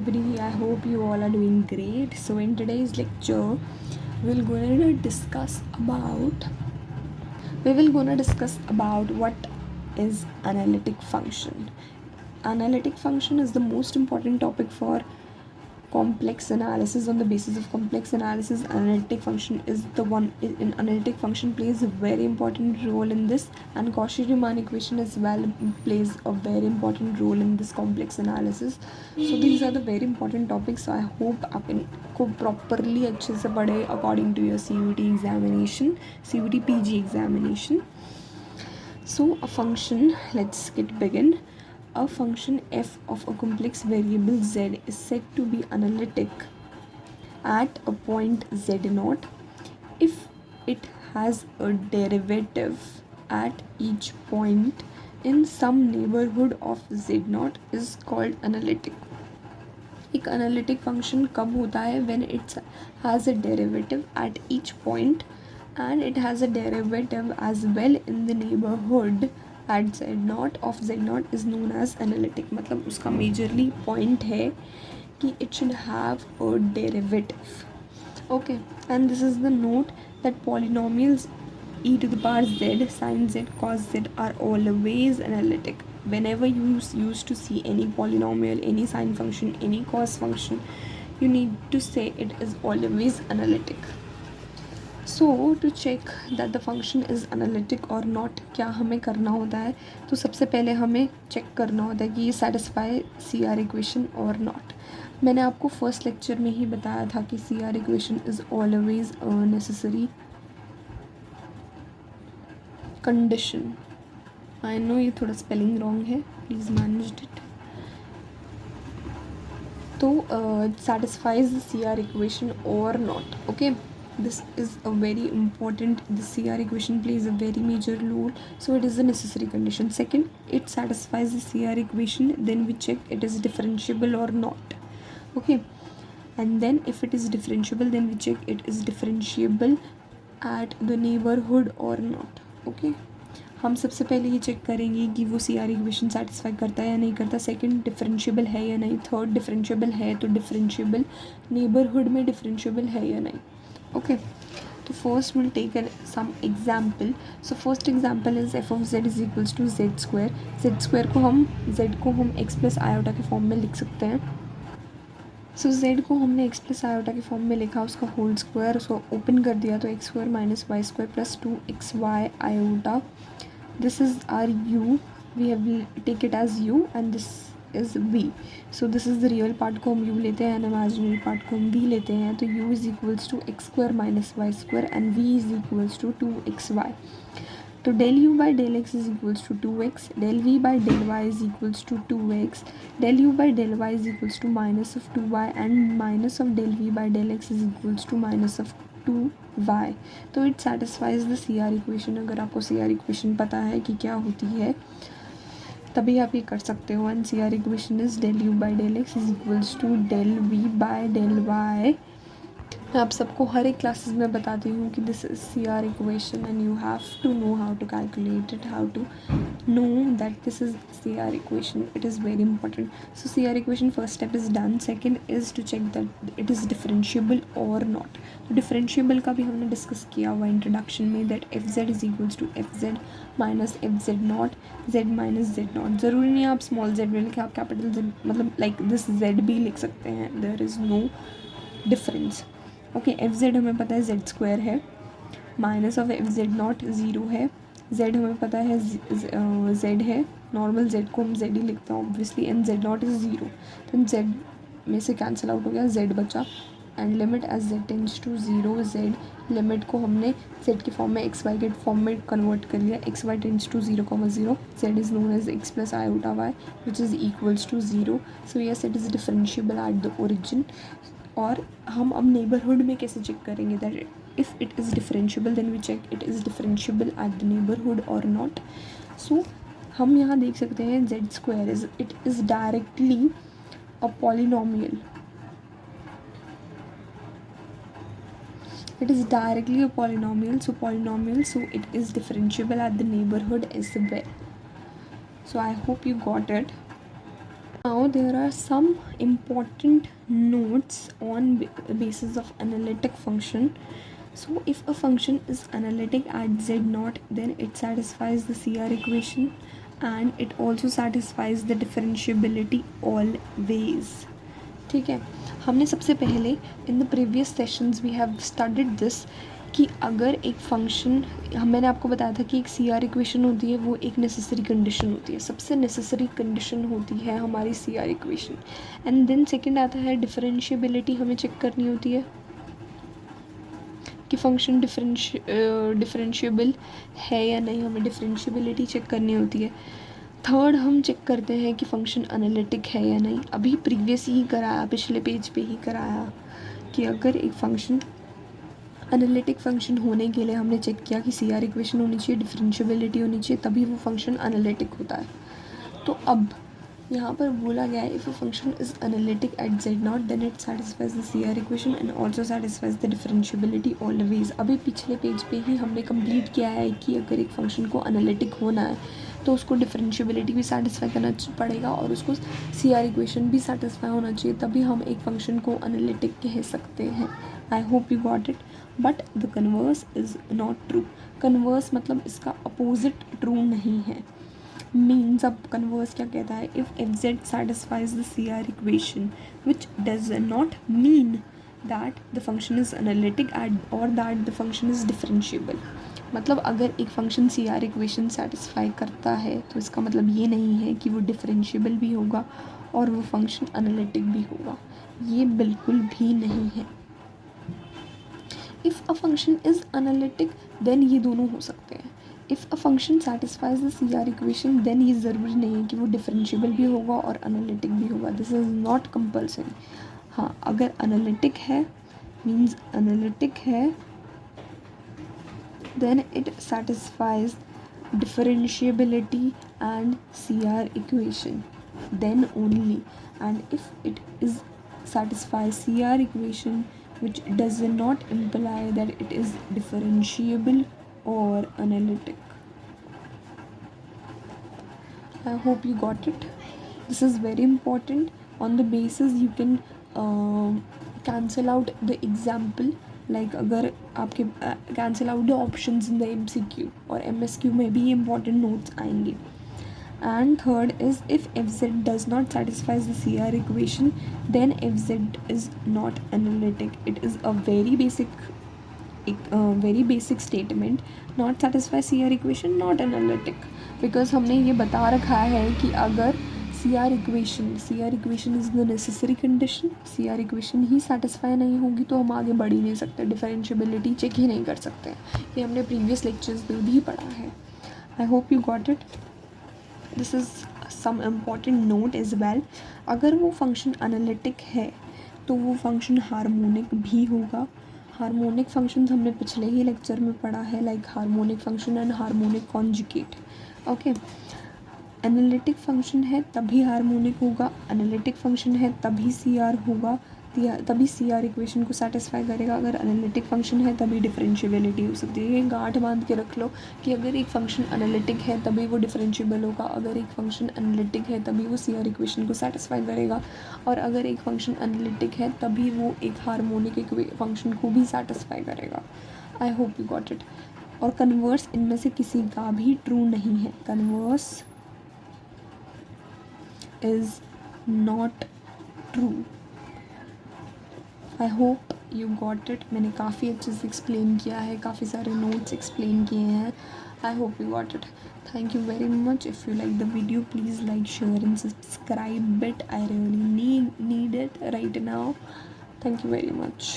everybody, I hope you all are doing great. So in today's lecture, we're gonna discuss about what is analytic function. Analytic function is the most important topic for complex analysis. On the basis of complex analysis, analytic function is the one. In analytic function plays a very important role in this, and Cauchy-Riemann equation as well plays a very important role in this complex analysis. So these are the very important topics. So I hope आप इनको properly अच्छे से पढ़े according to your CUET examination, CUET PG examination. So a function, let's get begin. A function f of a complex variable z is said to be analytic at a point z0 if it has a derivative at each point in some neighborhood of z0 is called analytic. एक analytic function कब होता है? When it has a derivative at each point and it has a derivative as well in the neighborhood at z0 of z0 is known as analytic. मतलब उसका majorly point है कि it should have a derivative. Okay, and this is the note that polynomials e to the power z, sin z, cos z are always analytic. Whenever you used to see any polynomial, any sine function, any cos function, you need to say it is always analytic. So to check that the function is analytic or not, क्या हमें करना होता है? तो सबसे पहले हमें check करना होता है कि ये satisfy CR equation or not. मैंने आपको फर्स्ट लेक्चर में ही बताया था कि CR equation is always a necessary condition. I know ये थोड़ा spelling wrong है, please manage it. तो satisfies the CR equation or not. Okay. This is a very important, the CR equation plays a very major role, so it is a necessary condition. Second, it satisfies the CR equation, then we check it is differentiable or not. Okay, and then if it is differentiable, then we check it is differentiable at the neighborhood or not. Okay, हम सबसे पहले ये check करेंगे कि वो CR equation satisfy करता है या नहीं करता. सेकंड, डिफरेंशिएबल है या नहीं. थर्ड, डिफरेंशिएबल है तो डिफरेंशिएबल नेबरहुड में डिफरेंशिएबल है या नहीं. Okay, so first we'll take some example. So first example is f of z is equals to z square. Z square को हम x plus iota के फॉर्म में लिख सकते हैं. So z को हमने x plus iota के फॉर्म में लिखा, उसका होल स्क्वायर उसको ओपन कर दिया तो x square minus y square plus 2xy iota. This is our u, we have take it as u and this is v. So this is the real part को हम u लेते हैं and imaginary part को हम v लेते हैं. तो u is equals to x square minus y square and v is equals to 2xy. तो del u by del x is equals to 2x, del v by del y is equals to 2x, del u by del y is equals to minus of 2y and minus of del v by del x is equals to minus of 2y. तो it satisfies the CR equation. अगर आपको CR equation पता है कि क्या होती है तभी आप ये कर सकते हो. And CR equation is del u by del x is equals to del v by del y. मैं आप सबको हर एक क्लासेस में बताती हूँ कि this is CR equation and you have to know how to calculate it, how to know that this is CR equation. It is very important. So CR equation first step is done. Second is to check that it is differentiable और not. तो differentiable का भी हमने discuss किया हुआ introduction में, that f z is equals to f z minus f z not, z minus Z not. ज़रूरी नहीं आप स्मॉल जेड में लिखे, आप कैपिटल जेड मतलब लाइक दिस जेड भी लिख सकते हैं. There is no difference. Okay, f z हमें पता है जेड स्क्वायर है, minus of f z not zero है. जेड हमें पता है जेड है, नॉर्मल जेड को हम जेड ही लिखते हैं obviously, and Z naught is zero. तो जेड में से कैंसिल आउट हो गया, जेड बचा. And limit as Z tends to zero, Z limit को हमने जेड के फॉर्म में एक्स वाई के फॉर्म में कन्वर्ट कर लिया. X Y tends to zero comma zero, Z is known as X plus iota Y which is equals to zero. So yes, it is differentiable at the origin. और हम अब neighbourhood में कैसे check करेंगे that if it is differentiable then we check it is differentiable at the neighbourhood और not. So हम यहाँ देख सकते हैं Z square it is directly a polynomial. It is directly a polynomial, so it is differentiable at the neighborhood as well. So I hope you got it. Now there are some important notes on basis of analytic function. So if a function is analytic at z naught, then it satisfies the CR equation and it also satisfies the differentiability always. ठीक है, हमने सबसे पहले in the previous sessions we have studied this कि अगर एक function, मैंने आपको बताया था कि एक सी आर इक्वेशन होती है, वो एक नेसेसरी कंडीशन होती है, सबसे नेसेसरी कंडीशन होती है हमारी C R equation. And then second आता है डिफरेंशिएबिलिटी, हमें चेक करनी होती है कि फंक्शन डिफरेंशिएबल है या नहीं, हमें डिफरेंशिएबिलिटी चेक करनी होती है. थर्ड हम चेक करते हैं कि फ़ंक्शन एनालिटिक है या नहीं. अभी प्रीवियस ही कराया, पिछले पेज पे ही कराया कि अगर एक फ़ंक्शन एनालिटिक फ़ंक्शन होने के लिए हमने चेक किया कि CR इक्वेशन होनी चाहिए, डिफरेंशिएबिलिटी होनी चाहिए, तभी वो फ़ंक्शन एनालिटिक होता है. तो अब यहाँ पर बोला गया है if a function is analytic at z not then it satisfies the CR equation and also satisfies the differentiability always. अभी पिछले पेज पे ही हमने कंप्लीट किया है कि अगर एक फ़ंक्शन को एनालिटिक होना है तो उसको डिफरेंशिएबिलिटी भी सेटिस्फाई करना पड़ेगा और उसको CR इक्वेशन भी सेटिस्फाई होना चाहिए, तभी हम एक फ़ंक्शन को एनालिटिक कह सकते हैं. आई hope you got it. But the converse is not true. Converse मतलब इसका अपोजिट ट्रू नहीं है. मीन्स अब कन्वर्स क्या कहता है, if f z satisfies the CR equation which does not mean that the function is analytic और that the function is differentiable. मतलब अगर एक फंक्शन CR इक्वेशन सेटिस्फाई करता है तो इसका मतलब ये नहीं है कि वो डिफरेंशिएबल भी होगा और वो फंक्शन एनालिटिक भी होगा, ये बिल्कुल भी नहीं है. If a function is analytic then ये दोनों हो सकते हैं. If a function satisfies the CR equation then ये ज़रूरी नहीं है कि वो डिफरेंशिएबल भी होगा और एनालिटिक भी होगा. This is not compulsory. हाँ, अगर एनालिटिक है मीन्स एनालिटिक है then it satisfies differentiability and CR equation, then only. And if it is satisfies CR equation which does not imply that it is differentiable or analytic. I hope you got it. This is very important. On the basis you can cancel out the example. Like अगर आपके cancel out the options in the MCQ और MSQ में भी important notes आएंगे. And third is if FZ does not satisfies the CR equation then FZ is not analytic. It is a very basic statement. Not satisfy CR equation not analytic, because हमने ये बता रखा है कि अगर CR equation is the necessary condition, CR equation ही सेटिस्फाई नहीं होगी तो हम आगे बढ़ ही नहीं सकते, डिफरेंशिएबिलिटी चेक ही नहीं कर सकते. ये हमने प्रीवियस लेक्चर्स में भी पढ़ा है. I hope you got it. This is some important note as well. अगर वो फंक्शन एनालिटिक है तो वो फंक्शन हार्मोनिक भी होगा. हार्मोनिक फंक्शंस हमने पिछले ही लेक्चर में पढ़ा है, like harmonic function and harmonic conjugate. Okay, analytic function है तभी हार्मोनिक होगा, एनालिटिक फंक्शन है तभी CR होगा, तभी CR इक्वेशन को सेटिस्फाई करेगा. अगर एनालिटिक फंक्शन है तभी डिफरेंशिएबिलिटी हो सकती है. ये गांठ बांध के रख लो कि अगर एक फंक्शन एनालिटिक है तभी वो डिफरेंशिएबल होगा, अगर एक फंक्शन एनालिटिक है तभी वो CR इक्वेशन को सेटिस्फाई करेगा, और अगर एक फंक्शन एनालिटिक है तभी वो एक हार्मोनिक फंक्शन को भी सेटिस्फाई करेगा. आई होप यू गॉट इट. और कन्वर्स इनमें से किसी का भी ट्रू नहीं है. Converse is not true. I hope you got it. मैंने काफ़ी अच्छे से एक्सप्लेन किया है, काफ़ी सारे नोट्स एक्सप्लेन किए हैं. I hope you got it. Thank you very much. If you like the video, please like, share and subscribe it. I really need it right now. Thank you very much.